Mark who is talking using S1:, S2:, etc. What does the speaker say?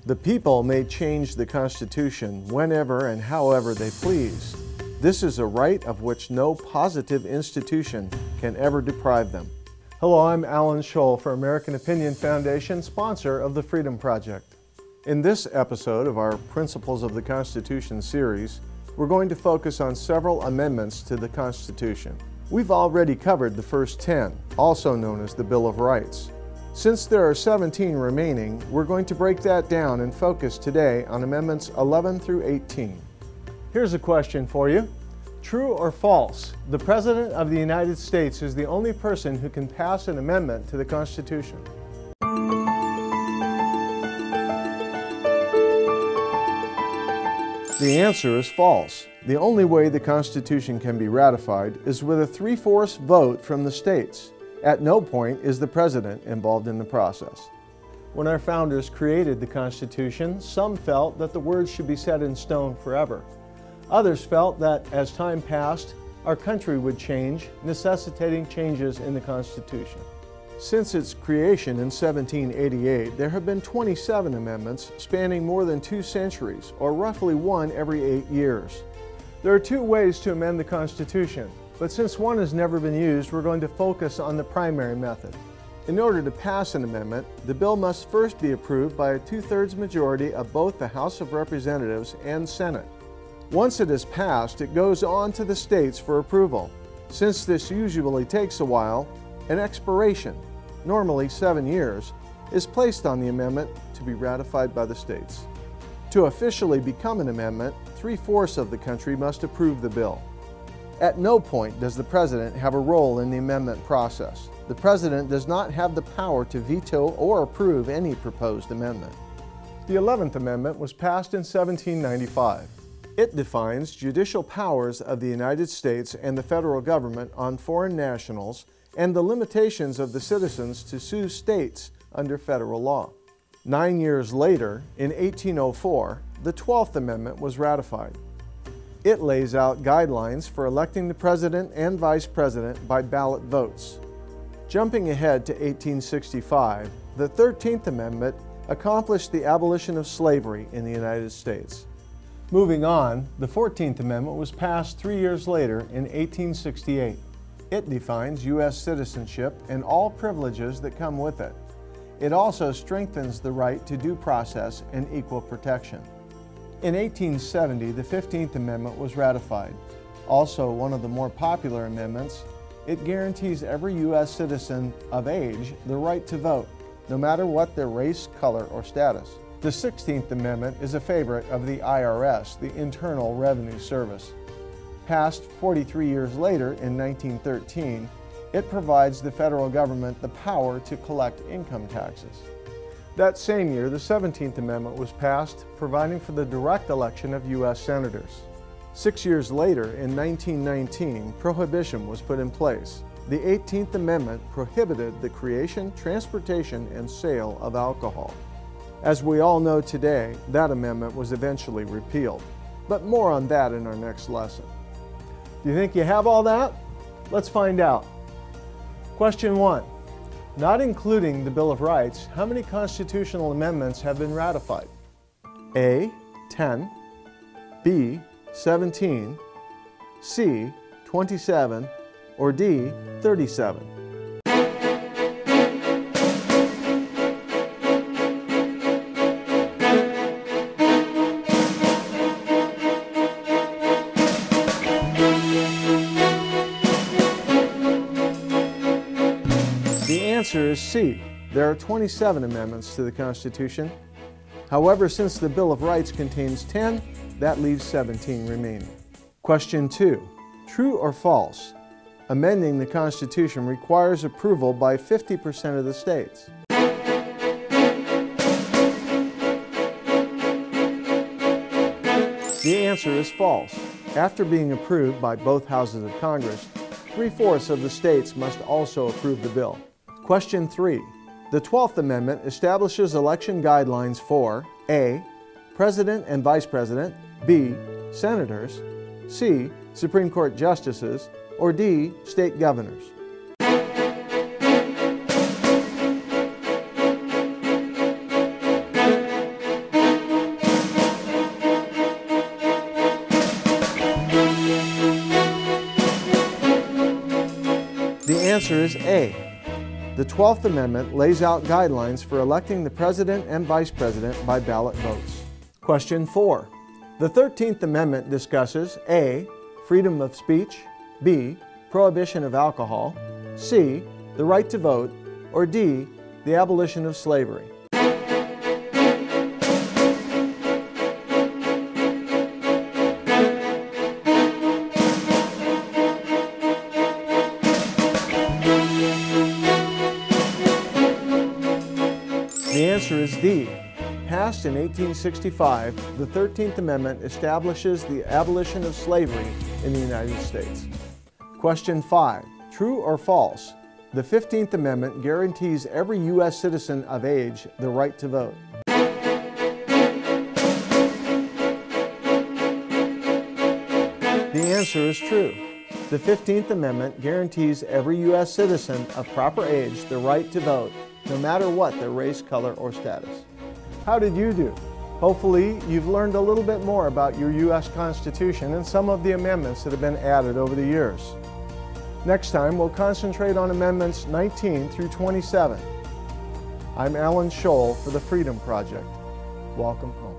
S1: The people may change the Constitution whenever and however they please. This is a right of which no positive institution can ever deprive them. Hello, I'm Alan Scholl for American Opinion Foundation, sponsor of the Freedom Project. In this episode of our Principles of the Constitution series, we're going to focus on several amendments to the Constitution. We've already covered the first 10, also known as the Bill of Rights. Since there are 17 remaining, we're going to break that down and focus today on Amendments 11 through 18. Here's a question for you. True or false? The President of the United States is the only person who can pass an amendment to the Constitution. The answer is false. The only way the Constitution can be ratified is with a 3/4 vote from the states. At no point is the President involved in the process. When our founders created the Constitution, some felt that the words should be set in stone forever. Others felt that as time passed, our country would change, necessitating changes in the Constitution. Since its creation in 1788, there have been 27 amendments spanning more than 2 centuries, or roughly one every 8 years. There are 2 ways to amend the Constitution, but since one has never been used, we're going to focus on the primary method. In order to pass an amendment, the bill must first be approved by a 2/3 majority of both the House of Representatives and Senate. Once it is passed, it goes on to the states for approval. Since this usually takes a while, an expiration, normally 7 years, is placed on the amendment to be ratified by the states. To officially become an amendment, 3/4 of the country must approve the bill. At no point does the President have a role in the amendment process. The President does not have the power to veto or approve any proposed amendment. The 11th Amendment was passed in 1795. It defines judicial powers of the United States and the federal government on foreign nationals and the limitations of the citizens to sue states under federal law. 9 years later, in 1804, the 12th Amendment was ratified. It lays out guidelines for electing the President and Vice President by ballot votes. Jumping ahead to 1865, the 13th Amendment accomplished the abolition of slavery in the United States. Moving on, the 14th Amendment was passed 3 years later in 1868. It defines U.S. citizenship and all privileges that come with it. It also strengthens the right to due process and equal protection. In 1870, the 15th Amendment was ratified. Also one of the more popular amendments, it guarantees every U.S. citizen of age the right to vote, no matter what their race, color, or status. The 16th Amendment is a favorite of the IRS, the Internal Revenue Service. Passed 43 years later in 1913, it provides the federal government the power to collect income taxes. That same year, the 17th Amendment was passed, providing for the direct election of U.S. senators. 6 years later, in 1919, Prohibition was put in place. The 18th Amendment prohibited the creation, transportation, and sale of alcohol. As we all know today, that amendment was eventually repealed. But more on that in our next lesson. Do you think you have all that? Let's find out. Question 1. Not including the Bill of Rights, how many constitutional amendments have been ratified? A. 10, B. 17, C. 27, or D. 37? The answer is C. There are 27 amendments to the Constitution. However, since the Bill of Rights contains 10, that leaves 17 remaining. Question 2. True or false? Amending the Constitution requires approval by 50% of the states. The answer is false. After being approved by both houses of Congress, 3/4 of the states must also approve the bill. Question 3. The 12th Amendment establishes election guidelines for A. President and Vice President, B. Senators, C. Supreme Court Justices, or D. State Governors. answer is A. The 12th Amendment lays out guidelines for electing the President and Vice President by ballot votes. Question 4. The 13th Amendment discusses A. Freedom of speech, B. Prohibition of alcohol, C. The right to vote, or D. The abolition of slavery. The answer is D. Passed in 1865, the 13th Amendment establishes the abolition of slavery in the United States. Question 5. True or false? The 15th Amendment guarantees every U.S. citizen of age the right to vote. The answer is true. The 15th Amendment guarantees every U.S. citizen of proper age the right to vote, no matter what their race, color, or status. How did you do? Hopefully, you've learned a little bit more about your U.S. Constitution and some of the amendments that have been added over the years. Next time, we'll concentrate on Amendments 19 through 27. I'm Alan Scholl for the Freedom Project. Welcome home.